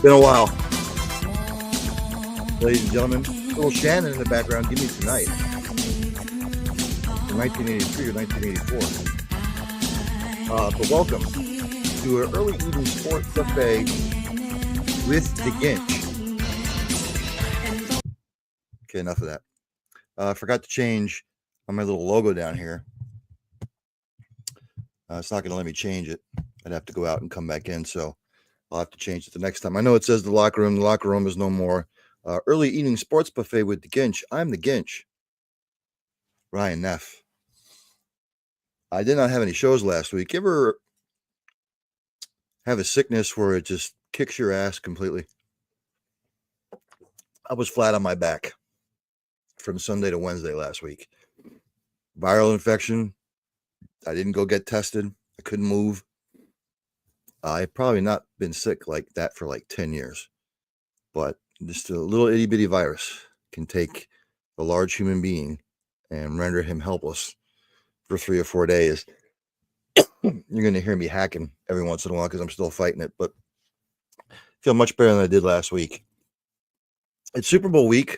Been a while. Ladies and gentlemen, little Shannon in the background, give me tonight. From 1983 or 1984. But welcome to an early evening sports buffet with the Ginch. Okay, enough of that. I forgot to change on my little logo down here. It's not going to let me change it. I'd have to go out and come back in, so I'll have to change it the next time. I know it says the locker room. The locker room is no more. Early evening sports buffet with the Ginch. I'm the Ginch. Ryan Neff. I did not have any shows last week. You ever have a sickness where it just kicks your ass completely? I was flat on my back from Sunday to Wednesday last week. Viral infection. I didn't go get tested. I couldn't move. I've probably not been sick like that for like 10 years. But just a little itty bitty virus can take a large human being and render him helpless for 3 or 4 days. You're going to hear me hacking every once in a while because I'm still fighting it, but I feel much better than I did last week. It's Super Bowl week.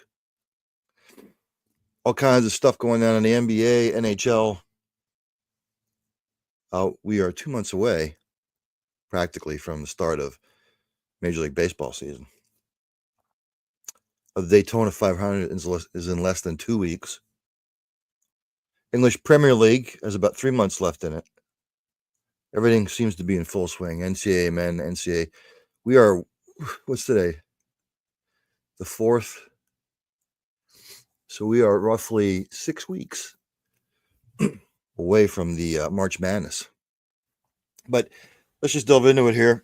All kinds of stuff going on in the NBA, NHL. We are 2 months away, practically, from the start of Major League Baseball season. The Daytona 500 is in less than 2 weeks. English Premier League has about 3 months left in it. Everything seems to be in full swing. NCAA men, NCAA. We are, what's today? The 4th. So we are roughly 6 weeks away from the March Madness. But let's just delve into it here.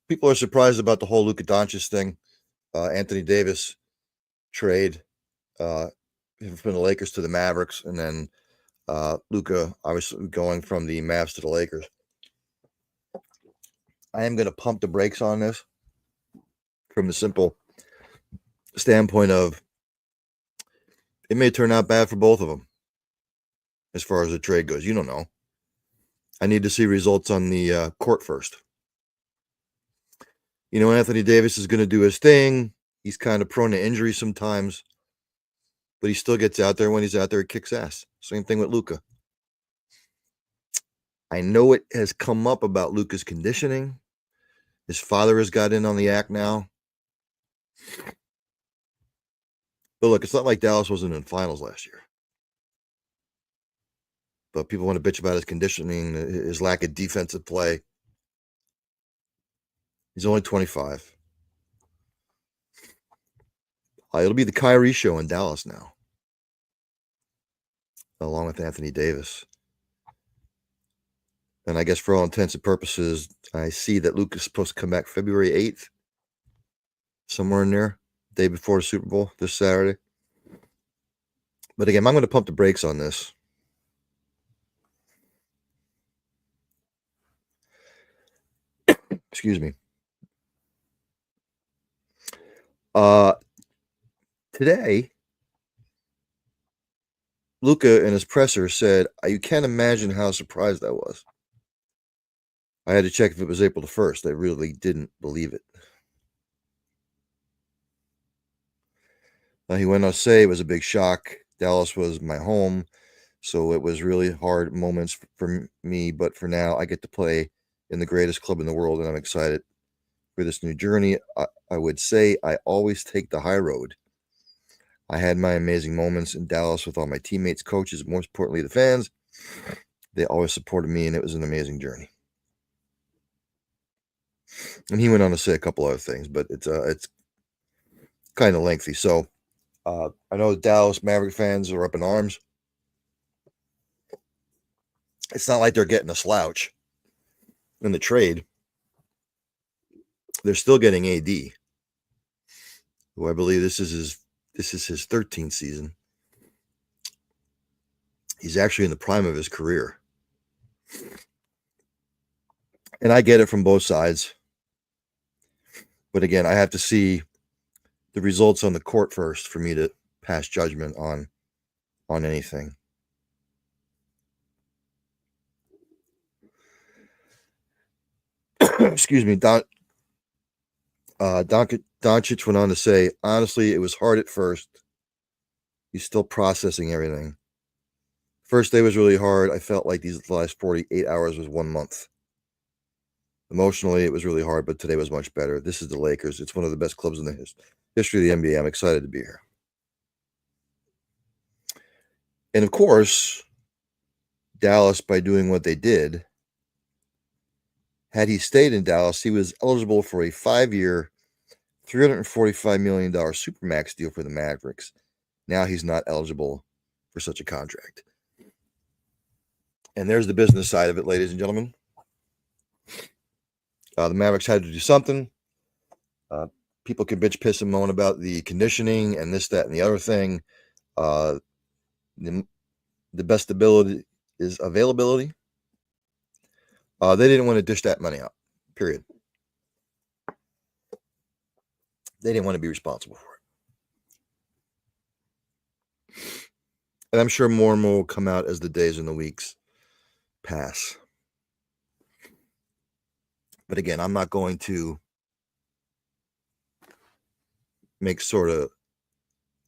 People are surprised about the whole Luka Doncic thing. Anthony Davis trade from the Lakers to the Mavericks, and then Luka obviously going from the Mavs to the Lakers. I am going to pump the brakes on this from the simple standpoint of it may turn out bad for both of them as far as the trade goes. You don't know. I need to see results on the court first. You know, Anthony Davis is going to do his thing. He's kind of prone to injury sometimes, but he still gets out there. When he's out there, he kicks ass. Same thing with Luka. I know it has come up about Luka's conditioning. His father has got in on the act now. But look, it's not like Dallas wasn't in finals last year. But people want to bitch about his conditioning, his lack of defensive play. He's only 25. It'll be the Kyrie show in Dallas now, along with Anthony Davis. And I guess for all intents and purposes, I see that Luke is supposed to come back February 8th, somewhere in there, day before the Super Bowl, this Saturday. But again, I'm going to pump the brakes on this. Excuse me. Today, Luka in his presser said, you can't imagine how surprised I was. I had to check if it was April the 1st. I really didn't believe it. He went on to say it was a big shock. Dallas was my home, so it was really hard moments for me. But for now, I get to play in the greatest club in the world, and I'm excited for this new journey. I would say I always take the high road. I had my amazing moments in Dallas with all my teammates, coaches, most importantly, the fans. They always supported me, and it was an amazing journey. And he went on to say a couple other things, but it's kind of lengthy. So I know the Dallas Maverick fans are up in arms. It's not like they're getting a slouch in the trade. They're still getting AD, who I believe this is his 13th season. He's actually in the prime of his career. And I get it from both sides. But again, I have to see the results on the court first for me to pass judgment on anything. Excuse me. Doncic went on to say, honestly, it was hard at first. He's still processing everything. First day was really hard. I felt like these last 48 hours was 1 month. Emotionally, it was really hard, but today was much better. This is the Lakers. It's one of the best clubs in the history of the NBA. I'm excited to be here. And of course, Dallas, by doing what they did, had he stayed in Dallas, he was eligible for a 5-year, $345 million Supermax deal for the Mavericks. Now he's not eligible for such a contract. And there's the business side of it, ladies and gentlemen. The Mavericks had to do something. People can bitch, piss, and moan about the conditioning and this, that, and the other thing. The best ability is availability. They didn't want to dish that money out, period. They didn't want to be responsible for it. And I'm sure more and more will come out as the days and the weeks pass. But again, I'm not going to make sort of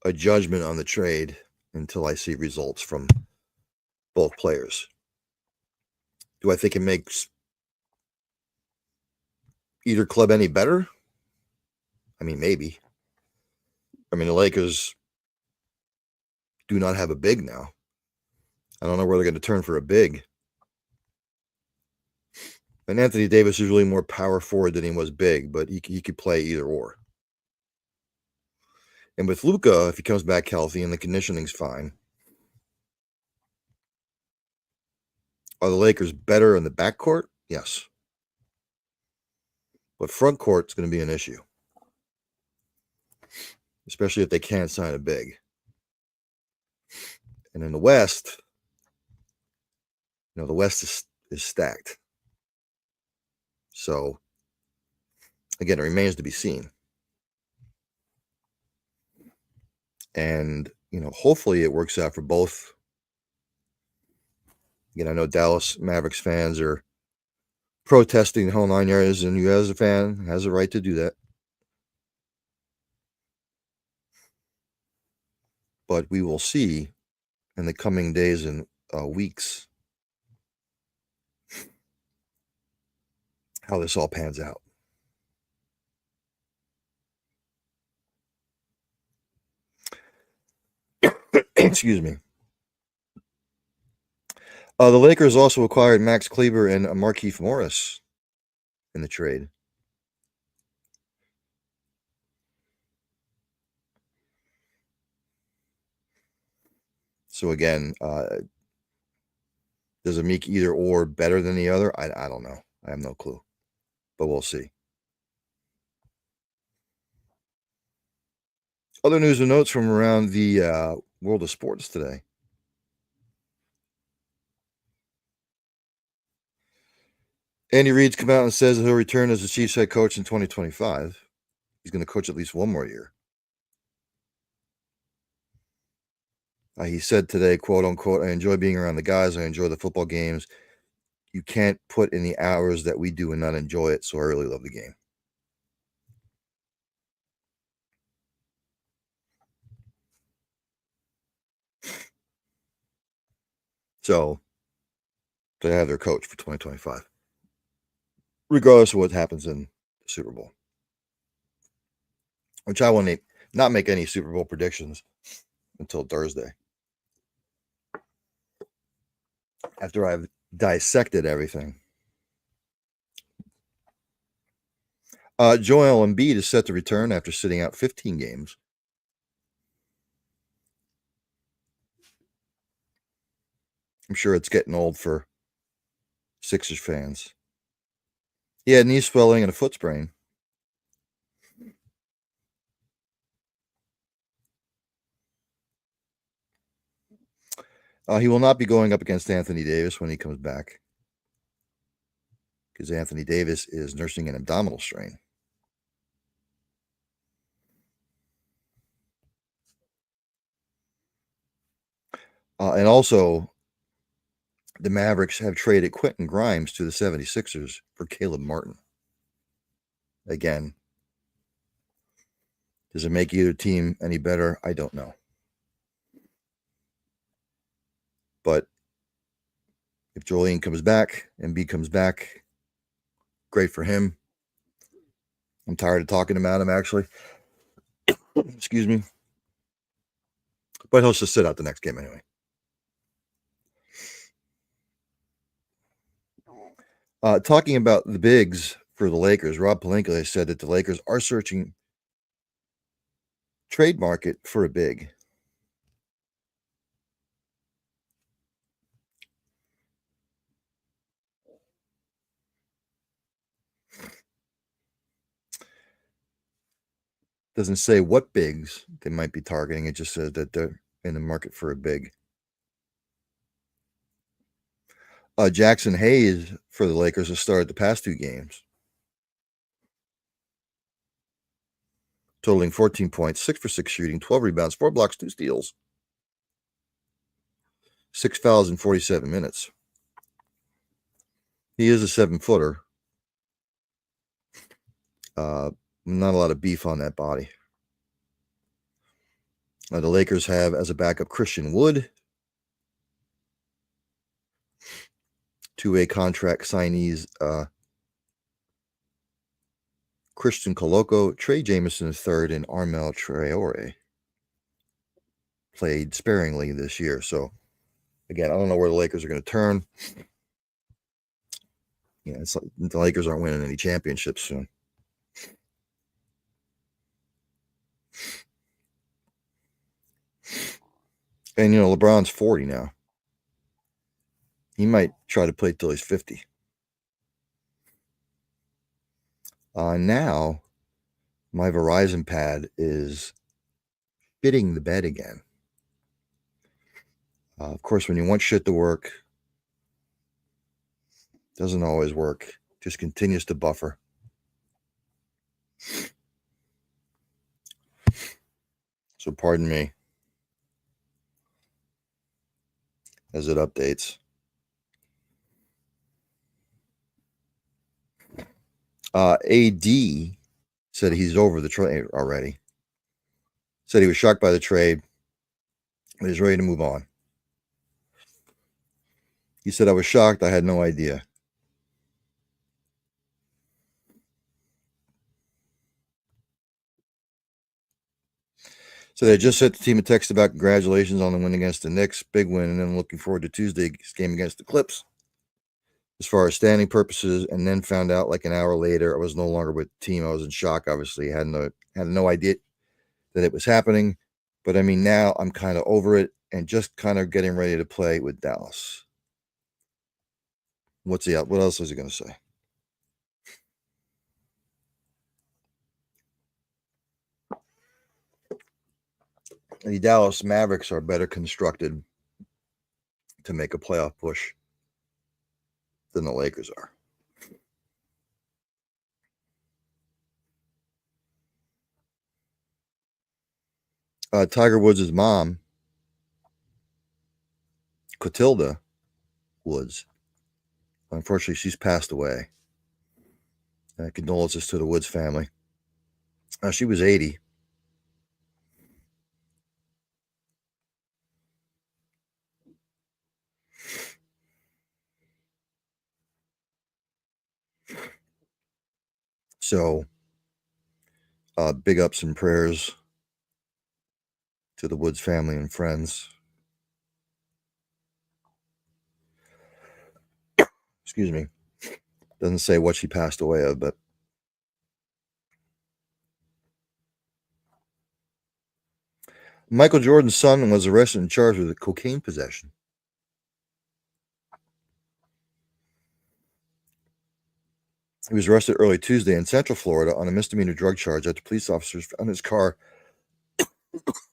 a judgment on the trade until I see results from both players. Do I think it makes either club any better? I mean, maybe. I mean, the Lakers do not have a big now. I don't know where they're going to turn for a big. And Anthony Davis is really more power forward than he was big, but he could play either or. And with Luka, if he comes back healthy and the conditioning's fine, are the Lakers better in the backcourt? Yes. But front court's going to be an issue, especially if they can't sign a big. And in the West, the West is stacked. So, again, it remains to be seen. And, hopefully it works out for both. Again, I know Dallas Mavericks fans are protesting the whole 9 yards, and you as a fan has a right to do that. But we will see in the coming days and weeks how this all pans out. Excuse me. The Lakers also acquired Max Kleber and Markieff Morris in the trade. So again, does it make either or better than the other? I don't know. I have no clue. But we'll see. Other news and notes from around the world of sports today. Andy Reid's come out and says that he'll return as the Chiefs head coach in 2025. He's going to coach at least one more year. He said today, quote unquote, I enjoy being around the guys. I enjoy the football games. You can't put in the hours that we do and not enjoy it. So I really love the game. So they have their coach for 2025, regardless of what happens in the Super Bowl, which I will not make any Super Bowl predictions until Thursday, after I've dissected everything. Joel Embiid is set to return after sitting out 15 games. I'm sure it's getting old for Sixers fans. He had knee swelling and a foot sprain. He will not be going up against Anthony Davis when he comes back, because Anthony Davis is nursing an abdominal strain. And also, the Mavericks have traded Quentin Grimes to the 76ers for Caleb Martin. Again, Does it make either team any better? I don't know. But if Julian comes back, Embiid comes back, great for him. I'm tired of talking about him, actually. Excuse me. But he'll just sit out the next game anyway. Talking about the bigs for the Lakers, Rob Pelinka has said that the Lakers are searching trade market for a big. Doesn't say what bigs they might be targeting. It just says that they're in the market for a big. Jackson Hayes for the Lakers has started the past 2 games, totaling 14 points, 6 for 6 shooting, 12 rebounds, 4 blocks, 2 steals, 6 fouls in 47 minutes. He is a 7-footer. Not a lot of beef on that body. The Lakers have as a backup Christian Wood, 2-way contract signees Christian Coloco, Trey Jameson III, and Armel Traore. Played sparingly this year. So, again, I don't know where the Lakers are going to turn. It's like the Lakers aren't winning any championships soon. And, LeBron's 40 now. He might try to play till he's 50. Now, my Verizon pad is fitting the bed again. Of course, when you want shit to work, doesn't always work. Just continues to buffer. So pardon me as it updates. AD said he's over the trade already. Said he was shocked by the trade, but he's ready to move on. He said, I was shocked. I had no idea. So they just sent the team a text about congratulations on the win against the Knicks. Big win, and then looking forward to Tuesday's game against the Clips. As far as standing purposes, and then found out like an hour later I was no longer with the team. I was in shock, obviously. Had no idea that it was happening. But I mean, now I'm kind of over it and just kind of getting ready to play with Dallas. What else is he going to say? The Dallas Mavericks are better constructed to make a playoff push than the Lakers are. Tiger Woods' mom, Clotilda Woods, unfortunately, she's passed away. Condolences to the Woods family. She was 80. So, big ups and prayers to the Woods family and friends. Excuse me. Doesn't say what she passed away of, but Michael Jordan's son was arrested and charged with cocaine possession. He was arrested early Tuesday in Central Florida on a misdemeanor drug charge after police officers found his car,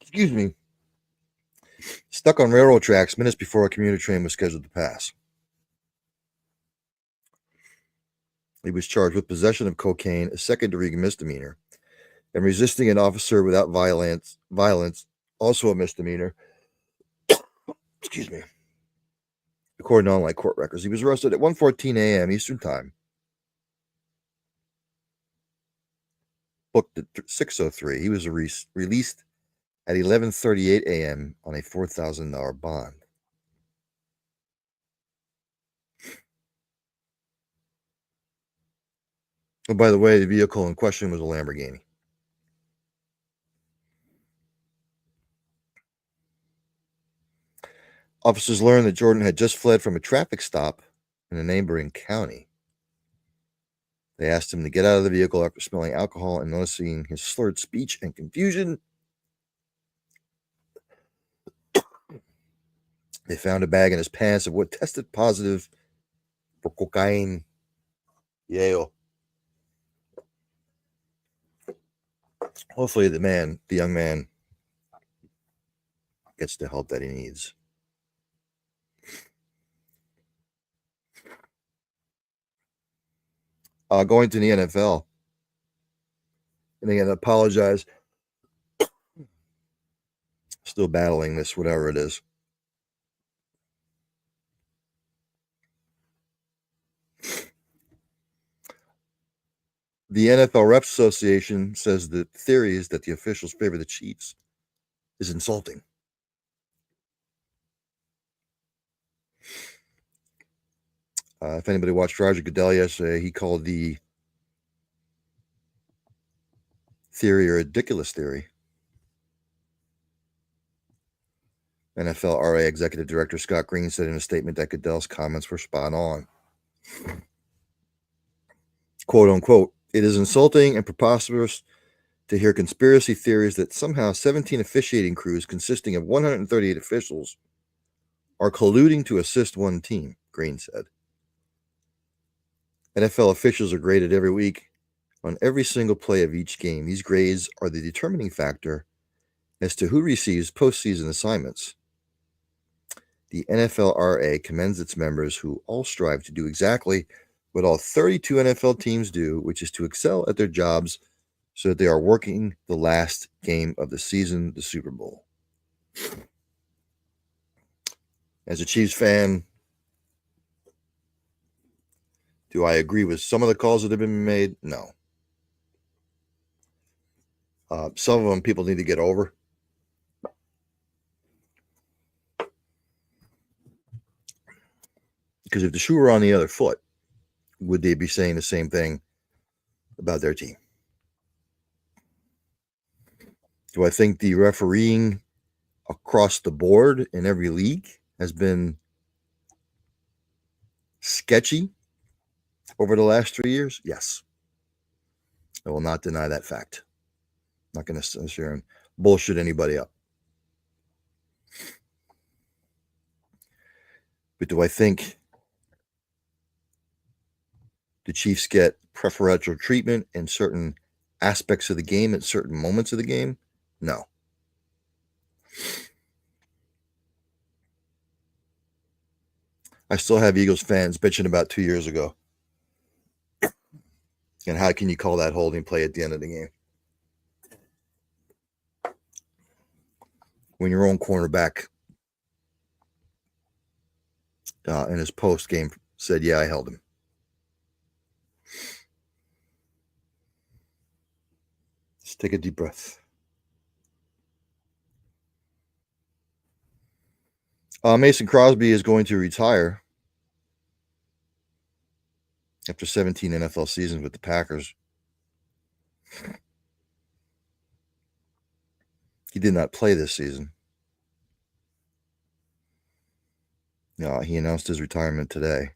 excuse me, stuck on railroad tracks minutes before a commuter train was scheduled to pass. He was charged with possession of cocaine, a second-degree misdemeanor, and resisting an officer without violence, also a misdemeanor. Excuse me. According to online court records, he was arrested at 1:14 a.m. Eastern Time booked at 6:03. He was released at 11:38 a.m. on a $4,000 bond. Oh, by the way, the vehicle in question was a Lamborghini. Officers learned that Jordan had just fled from a traffic stop in a neighboring county. They asked him to get out of the vehicle after smelling alcohol and noticing his slurred speech and confusion. They found a bag in his pants of what tested positive for cocaine. Yale. Hopefully the young man, gets the help that he needs. Going to the NFL. And again, I apologize. Still battling this, whatever it is. The NFL Reps Association says the theory is that the officials favor the Chiefs is insulting. If anybody watched Roger Goodell yesterday, he called the theory a ridiculous theory. NFLRA Executive Director Scott Green said in a statement that Goodell's comments were spot on. Quote unquote, it is insulting and preposterous to hear conspiracy theories that somehow 17 officiating crews consisting of 138 officials are colluding to assist one team, Green said. NFL officials are graded every week on every single play of each game. These grades are the determining factor as to who receives postseason assignments. The NFLRA commends its members who all strive to do exactly what all 32 NFL teams do, which is to excel at their jobs so that they are working the last game of the season, the Super Bowl. As a Chiefs fan, do I agree with some of the calls that have been made? No. Some of them people need to get over. Because if the shoe were on the other foot, would they be saying the same thing about their team? Do I think the refereeing across the board in every league has been sketchy over the last 3 years? Yes. I will not deny that fact. I'm not going to sit here and bullshit anybody up. But do I think the Chiefs get preferential treatment in certain aspects of the game at certain moments of the game? No. I still have Eagles fans bitching about 2 years ago. And how can you call that holding play at the end of the game? When your own cornerback in his post game said, yeah, I held him. Just take a deep breath. Mason Crosby is going to retire after 17 NFL seasons with the Packers. He did not play this season. He announced his retirement today.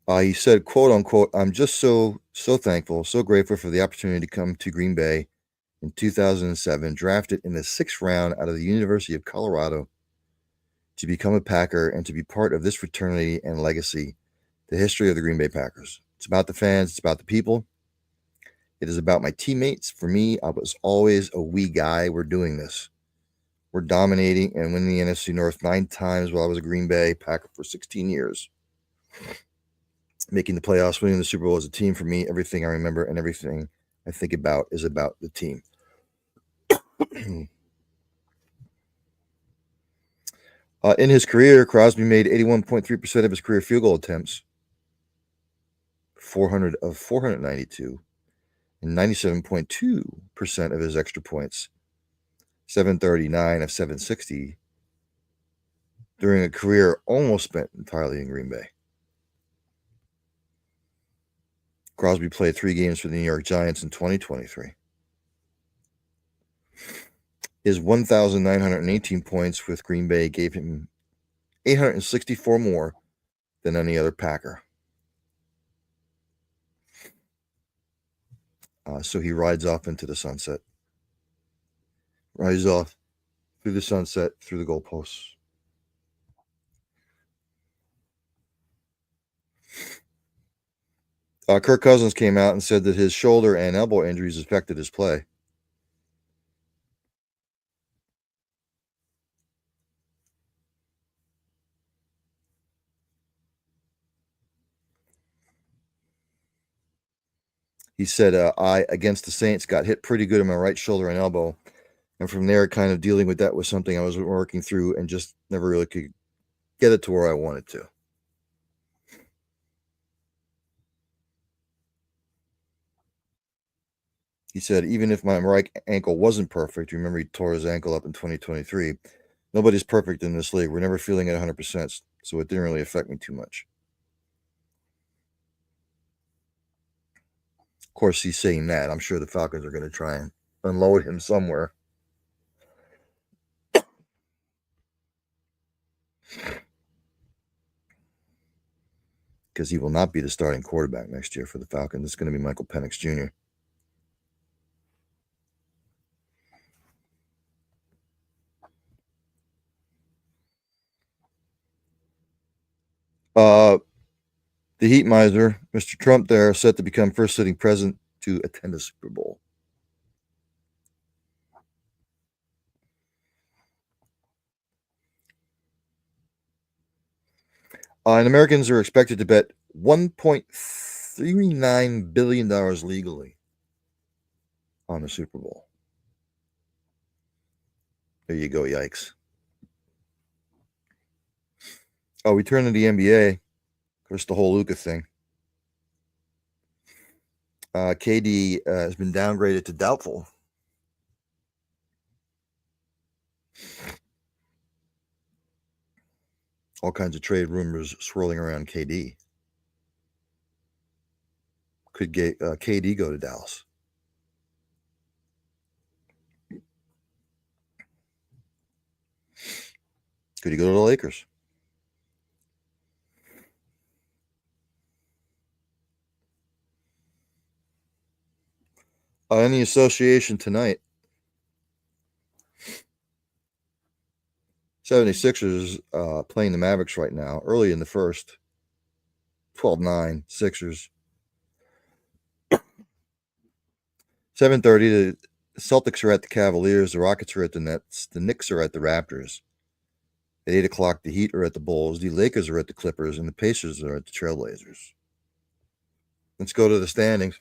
He said, quote unquote, I'm just so thankful, so grateful for the opportunity to come to Green Bay in 2007, drafted in the 6th round out of the University of Colorado to become a Packer and to be part of this fraternity and legacy, the history of the Green Bay Packers. It's about the fans. It's about the people. It is about my teammates. For me, I was always a we guy. We're doing this. We're dominating and winning the NFC North 9 times while I was a Green Bay Packer for 16 years. Making the playoffs, winning the Super Bowl as a team, for me, everything I remember and everything I think about is about the team. In his career, Crosby made 81.3% of his career field goal attempts 400 of 492, and 97.2% of his extra points, 739 of 760, during a career almost spent entirely in Green Bay. Crosby played 3 games for the New York Giants in 2023. His 1,918 points with Green Bay gave him 864 more than any other Packer. So he rides off into the sunset. Rides off through the sunset, through the goalposts. Kirk Cousins came out and said that his shoulder and elbow injuries affected his play. He said, I, against the Saints, got hit pretty good in my right shoulder and elbow. And from there, kind of dealing with that was something I was working through and just never really could get it to where I wanted to. He said, even if my right ankle wasn't perfect, remember he tore his ankle up in 2023, nobody's perfect in this league. We're never feeling at 100%, so it didn't really affect me too much. Of course, he's saying that. I'm sure the Falcons are going to try and unload him somewhere. Because he will not be the starting quarterback next year for the Falcons. It's going to be Michael Penix Jr. The Heat miser, Mr. Trump there, set to become first sitting president to attend the Super Bowl. And Americans are expected to bet $1.39 billion legally on the Super Bowl. There you go, yikes. Oh, we turn to the NBA. Of course, the whole Luka thing. KD has been downgraded to doubtful. All kinds of trade rumors swirling around KD. Could KD go to Dallas? Could he go to the Lakers? In the association tonight, 76ers playing the Mavericks right now, early in the first, 12-9, Sixers. 7:30, the Celtics are at the Cavaliers, the Rockets are at the Nets, the Knicks are at the Raptors. At 8 o'clock, the Heat are at the Bulls, the Lakers are at the Clippers, and the Pacers are at the Trailblazers. Let's go to the standings.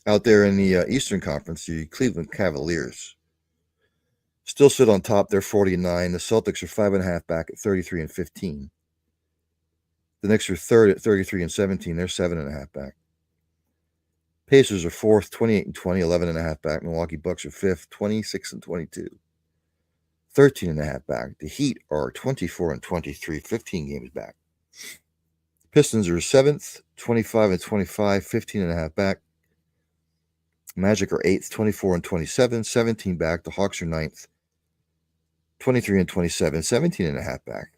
Out there in the Eastern Conference, the Cleveland Cavaliers still sit on top. They're 49. The Celtics are 5.5 back at 33 and 15. The Knicks are third at 33 and 17. They're 7.5 back. Pacers are fourth, 28 and 20, 11.5 back. Milwaukee Bucks are fifth, 26 and 22, 13.5 back. The Heat are 24 and 23, 15 games back. Pistons are seventh, 25 and 25, 15.5 back. Magic are 8th, 24 and 27, 17 back. The Hawks are 9th, 23 and 27, 17.5 back.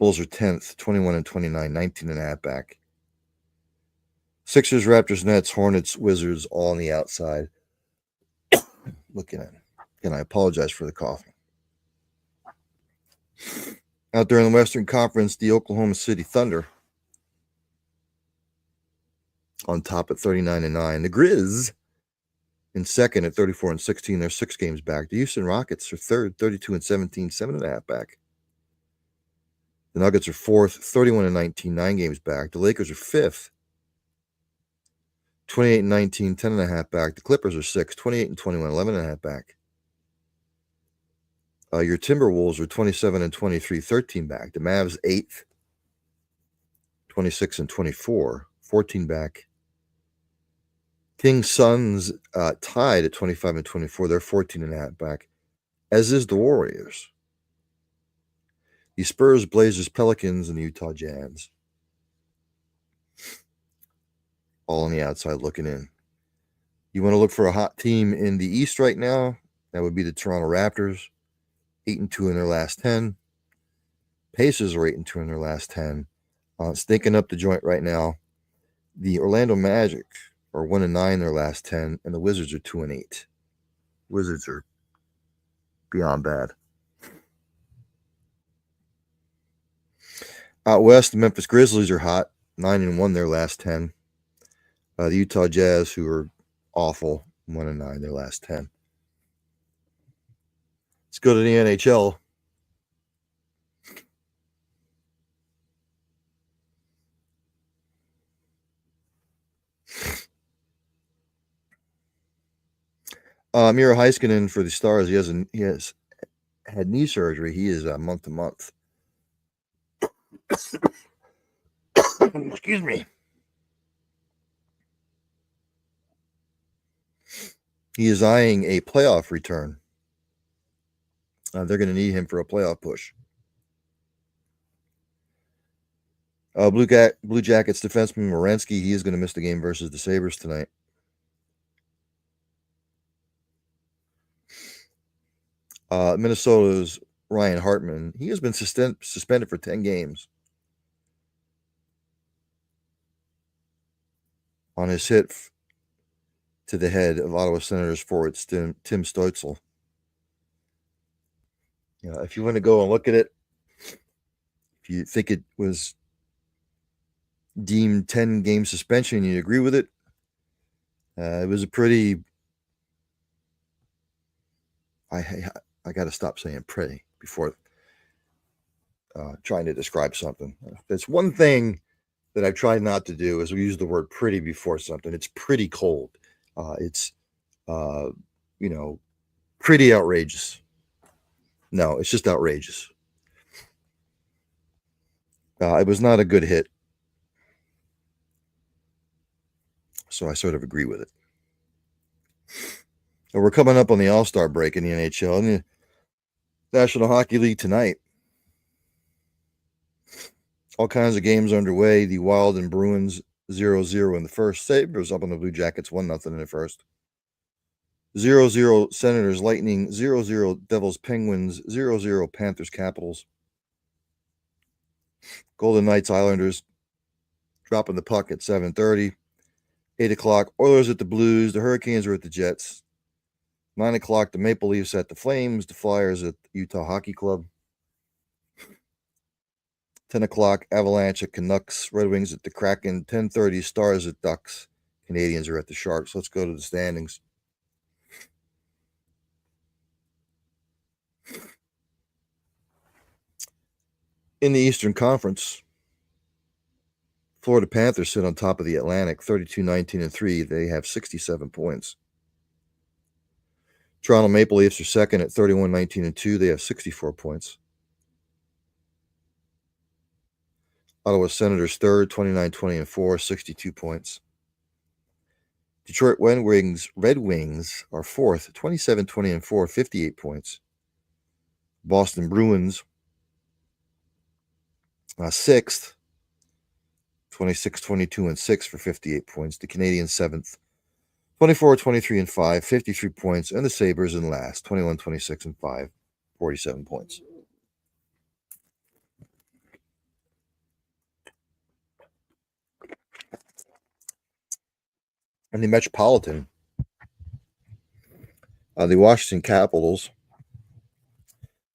Bulls are 10th, 21 and 29, 19.5 back. Sixers, Raptors, Nets, Hornets, Wizards, all on the outside. Looking at it. And I apologize for the coughing. Out there in the Western Conference, the Oklahoma City Thunder on top at 39 and 9. The Grizz in second at 34 and 16. They're 6 games back. The Houston Rockets are third, 32 and 17, 7.5 back. The Nuggets are fourth, 31 and 19, 9 games back. The Lakers are fifth, 28 and 19, 10.5 back. The Clippers are sixth, 28 and 21, 11.5 back. Your Timberwolves are 27 and 23, 13 back. The Mavs 8th, 26 and 24, 14 back. Kings Suns tied at 25 and 24. They're 14 and a half back, as is the Warriors. The Spurs, Blazers, Pelicans, and the Utah Jazz. All on the outside looking in. You want to look for a hot team in the East right now? That would be the Toronto Raptors, 8-2 in their last 10. Pacers are 8-2 in their last 10. Stinking up the joint right now. The Orlando Magic are 1-9 in their last 10, and the Wizards are 2-8. Wizards are beyond bad. Out west, the Memphis Grizzlies are hot, 9-1 their last 10. The Utah Jazz, who are awful, 1-9 their last 10. Let's go to the NHL. Miro Heiskanen for the Stars. He has had knee surgery. He is month to month. Excuse me. He is eyeing a playoff return. They're going to need him for a playoff push. Blue Jackets defenseman Werenski, he is going to miss the game versus the Sabres tonight. Minnesota's Ryan Hartman, he has been suspended for 10 games on his hit to the head of Ottawa Senators forward Tim Stützle. If you want to go and look at it, if you think it was deemed 10-game suspension and you agree with it, it was a pretty... I got to stop saying pretty before trying to describe something. That's one thing that I've tried not to do is we use the word pretty before something. It's pretty cold. It's pretty outrageous. No, it's just outrageous. It was not a good hit. So I sort of agree with it. And we're coming up on the All-Star break in the NHL and the National Hockey League tonight. All kinds of games underway. The Wild and Bruins 0-0 in the first. Sabres up on the Blue Jackets 1-0 in the first. 0-0 Senators Lightning, 0-0 Devils Penguins, 0-0 Panthers Capitals. Golden Knights Islanders dropping the puck at 7:30. 8 o'clock Oilers at the Blues, the Hurricanes are at the Jets. 9 o'clock the Maple Leafs at the Flames, the Flyers at Utah Hockey Club. 10 o'clock Avalanche at Canucks, Red Wings at the Kraken. 10:30 Stars at Ducks, Canadians are at the Sharks. Let's go to the standings. In the Eastern Conference, Florida Panthers sit on top of the Atlantic, 32-19-3. They have 67 points. Toronto Maple Leafs are second at 31-19-2. They have 64 points. Ottawa Senators third, 29-20-4, 62 points. Detroit Red Wings are fourth, 27-20-4, 58 points. Boston Bruins sixth, 26-22-6 for 58 points. The Canadiens seventh, 24-23-5, 53 points. And the Sabres in last, 21-26-5, 47 points. And the Metropolitan, the Washington Capitals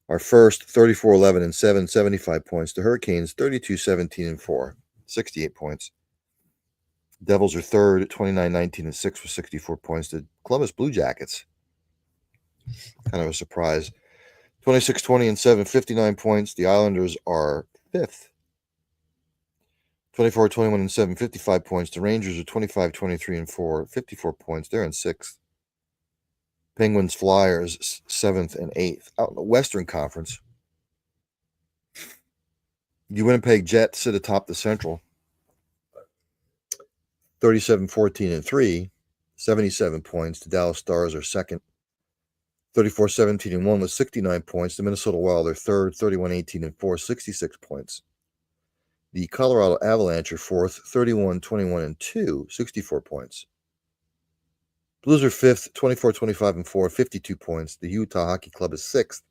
are first, 34-11-7, 75 points. The Hurricanes, 32-17-4, 68 points. Devils are third, 29-19-6 for 64 points. The Columbus Blue Jackets, kind of a surprise, 26-20-7, 59 points. The Islanders are fifth, 24-21-7, 55 points. The Rangers are 25-23-4, 54 points. They're in sixth. Penguins, Flyers, 7th and 8th. Out in the Western Conference, the Winnipeg Jets sit atop the Central, 37-14-3, 77 points. The Dallas Stars are second, 34-17-1 with 69 points. The Minnesota Wild are third, 31-18-4, 66 points. The Colorado Avalanche are fourth, 31-21-2, 64 points. Blues are fifth, 24-25-4, 52 points. The Utah Hockey Club is sixth,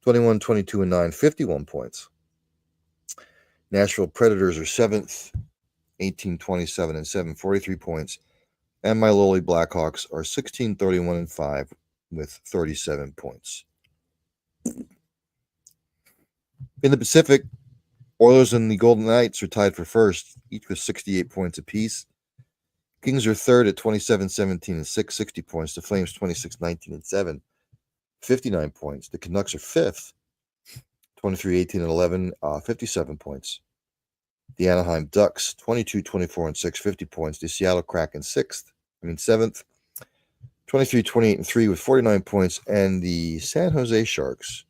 21-22-9, 51 points. Nashville Predators are seventh, 18-27-7, 43 points. And my lowly Blackhawks are 16-31-5 with 37 points. In the Pacific, Oilers and the Golden Knights are tied for first, each with 68 points apiece. Kings are third at 27-17-6, 60 points. The Flames 26-19-7, 59 points. The Canucks are fifth, 23-18-11, 57 points. The Anaheim Ducks 22-24-6, 50 points. The Seattle Kraken seventh, 23-28-3 with 49 points, and the San Jose Sharks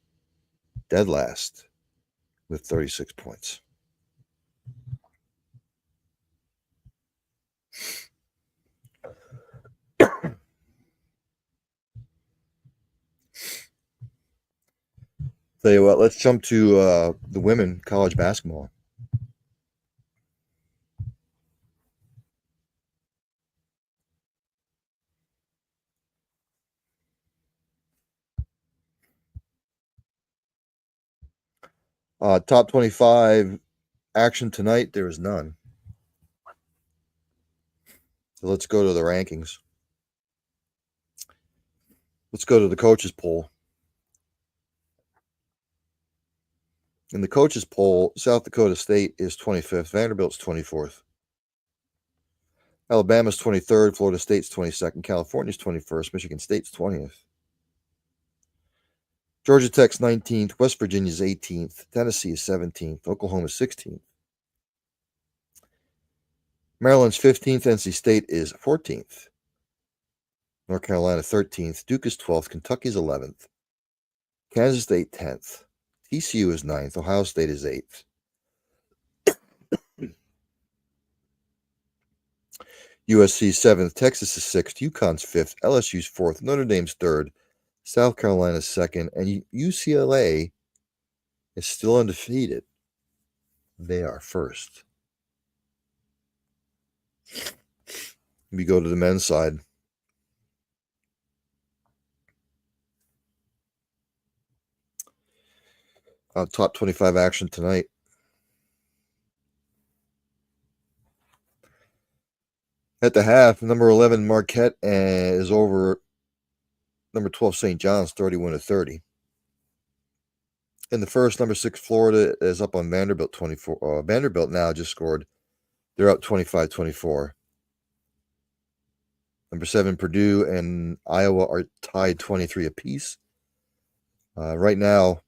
dead last with 36 points. Tell you what, let's jump to the women college basketball. Top 25 action tonight, there is none. So let's go to the rankings. Let's go to the coaches poll. In the coaches poll, South Dakota State is 25th, Vanderbilt's 24th. Alabama's 23rd, Florida State's 22nd, California's 21st, Michigan State's 20th. Georgia Tech's 19th, West Virginia's 18th, Tennessee is 17th, Oklahoma's 16th. Maryland's 15th, NC State is 14th. North Carolina 13th, Duke is 12th, Kentucky's 11th. Kansas State 10th. TCU is 9th, Ohio State is 8th. USC 7th, Texas is 6th, UConn's 5th, LSU's 4th, Notre Dame's 3rd, South Carolina's 2nd, and UCLA is still undefeated. They are first. We go to the men's side. Top 25 action tonight. At the half, number 11 Marquette is over number 12 St. John's 31-30. In the first, number 6 Florida is up on Vanderbilt 24. Vanderbilt now just scored. They're up 25-24. Number 7 Purdue and Iowa are tied 23 apiece. Right now,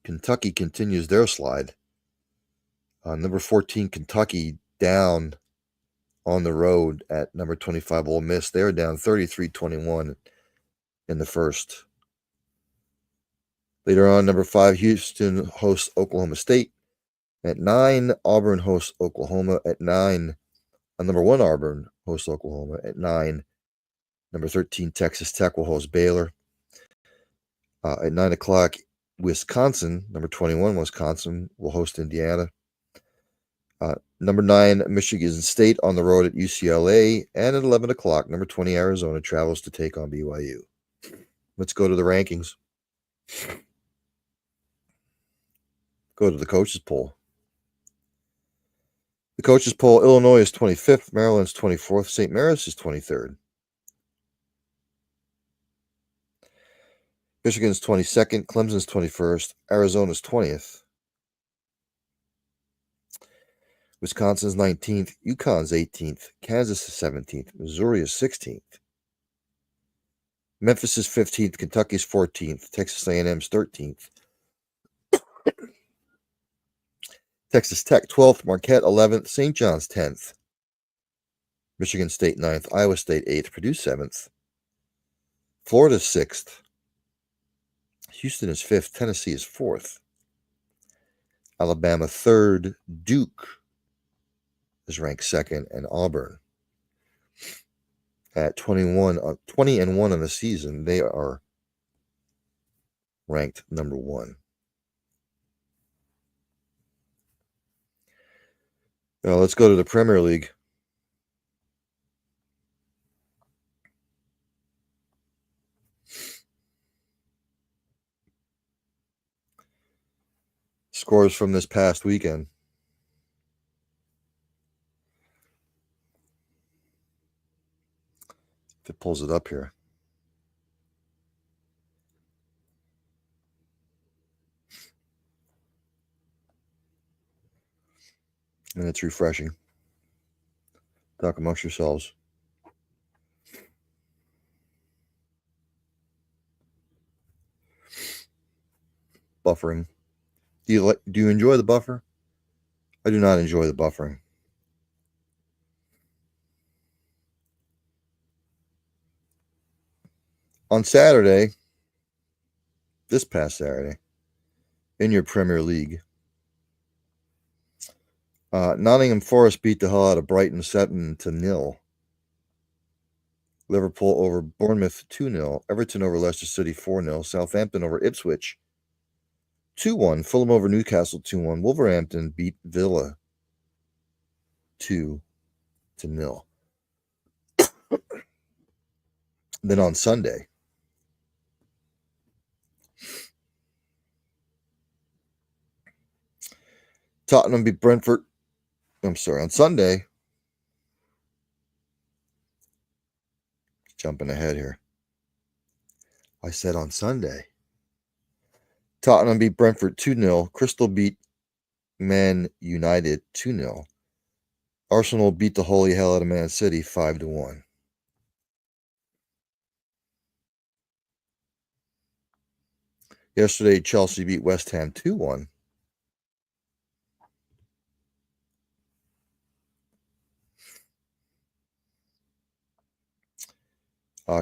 Kentucky continues their slide. Number 14 Kentucky down on the road at number 25 Ole Miss. They're down 33-21 in the first. Later on, number 5 Houston hosts Oklahoma State. At 9, Auburn hosts Oklahoma. At 9, number 1 Auburn hosts Oklahoma. At 9, number 13 Texas Tech will host Baylor. At 9 o'clock, Wisconsin, number 21 Wisconsin, will host Indiana. Number 9, Michigan State on the road at UCLA. And at 11 o'clock, number 20 Arizona travels to take on BYU. Let's go to the rankings. Go to the coaches poll. The coaches poll, Illinois is 25th, Maryland's 24th, St. Mary's is 23rd. Michigan's 22nd, Clemson's 21st, Arizona's 20th. Wisconsin's 19th, UConn's 18th, Kansas is 17th, Missouri is 16th. Memphis is 15th, Kentucky's 14th, Texas A&M's 13th. Texas Tech 12th, Marquette 11th, St. John's 10th. Michigan State 9th, Iowa State 8th, Purdue 7th. Florida 6th. Houston is 5th. Tennessee is 4th. Alabama 3rd. Duke is ranked 2nd. And Auburn at 20 and 1 on the season. They are ranked number 1. Now let's go to the Premier League. Scores from this past weekend. If it pulls it up here. And it's refreshing. Talk amongst yourselves. Buffering. Do you enjoy the buffer? I do not enjoy the buffering. On Saturday, this past Saturday, in your Premier League, Nottingham Forest beat the hell out of Brighton 7-0. Liverpool over Bournemouth 2-0. Everton over Leicester City 4-0. Southampton over Ipswich 2-1. Fulham over Newcastle 2-1. Wolverhampton beat Villa 2-0. Then on Sunday, Tottenham beat Brentford. I'm sorry, on Sunday, jumping ahead here. I said on Sunday, Tottenham beat Brentford 2-0. Crystal beat Man United 2-0. Arsenal beat the holy hell out of Man City 5-1. Yesterday, Chelsea beat West Ham 2-1.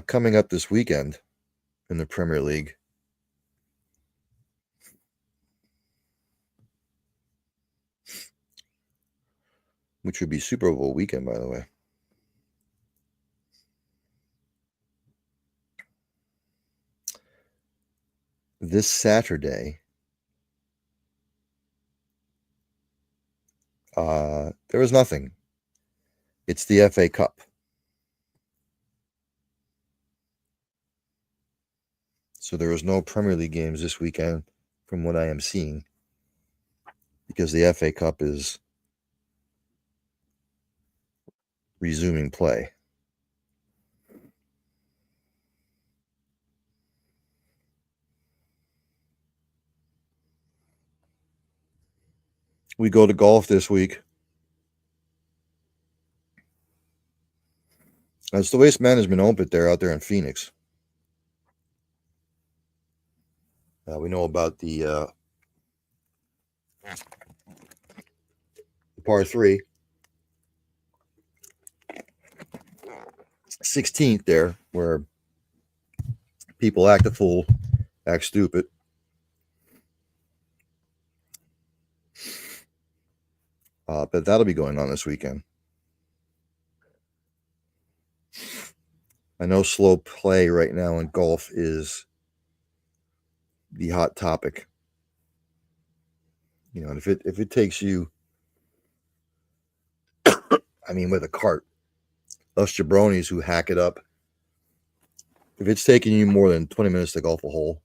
Coming up this weekend in the Premier League, which would be Super Bowl weekend, by the way. This Saturday, there is nothing. It's the FA Cup. So there is no Premier League games this weekend from what I am seeing, because the FA Cup is resuming play. We go to golf this week. It's the Waste Management Open out there in Phoenix. We know about the par 3, 16th there, where people act a fool, act stupid. But that'll be going on this weekend. I know slow play right now in golf is the hot topic. You know, if it takes you, I mean, with a cart, us jabronis who hack it up, if it's taking you more than 20 minutes to golf a hole,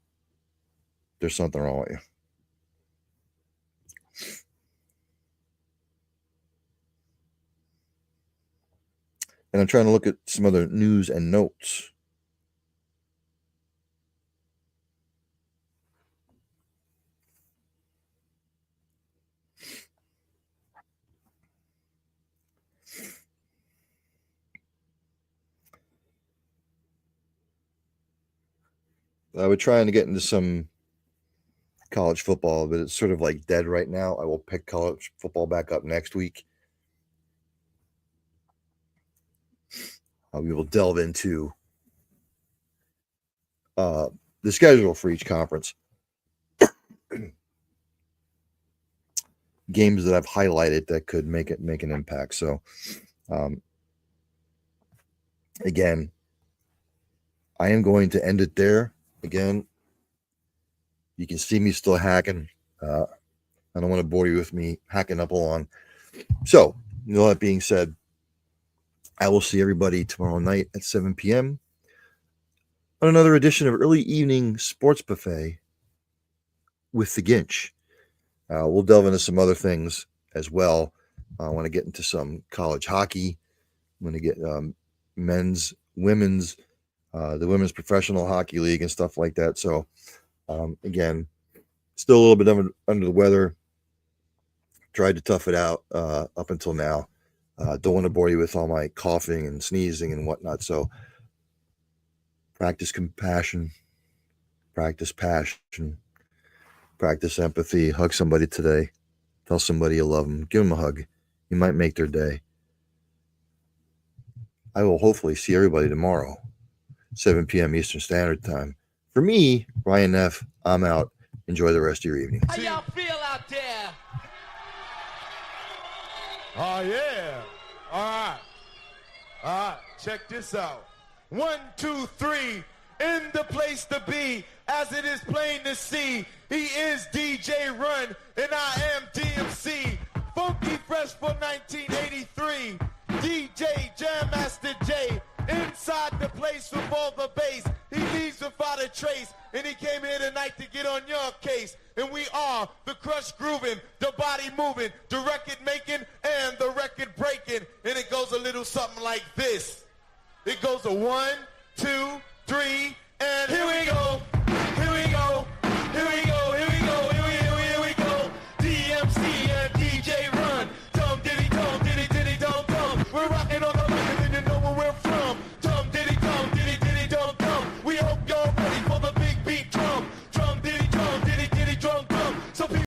there's something wrong with you. And I'm trying to look at some other news and notes. We're trying to get into some college football, but it's sort of like dead right now. I will pick college football back up next week. We will delve into the schedule for each conference. Games that I've highlighted that could make an impact. So, again, I am going to end it there. Again, you can see me still hacking. I don't want to bore you with me hacking up along. So, that being said, I will see everybody tomorrow night at 7 p.m. on another edition of Early Evening Sports Buffet with the Ginch. We'll delve into some other things as well. I want to get into some college hockey. I'm going to get men's, women's, the Women's Professional Hockey League and stuff like that. So, again, still a little bit under the weather. Tried to tough it out up until now. Don't want to bore you with all my coughing and sneezing and whatnot. So, practice compassion, practice passion, practice empathy. Hug somebody today. Tell somebody you love them. Give them a hug. You might make their day. I will hopefully see everybody tomorrow, 7 p.m. Eastern Standard Time. For me, Ryan F., I'm out. Enjoy the rest of your evening. How y'all feel out there? Oh, yeah. All right. All right. Check this out. 1, 2, 3. In the place to be, as it is plain to see. He is DJ Run, and I am DMC. Funky Fresh for 1983. DJ Jam Master J. Inside the place with all the bass. He leaves without a trace. And he came here tonight to get on your case. And we are the crush grooving, the body moving, the record making, and the record breaking. And it goes a little something like this. It goes a 1,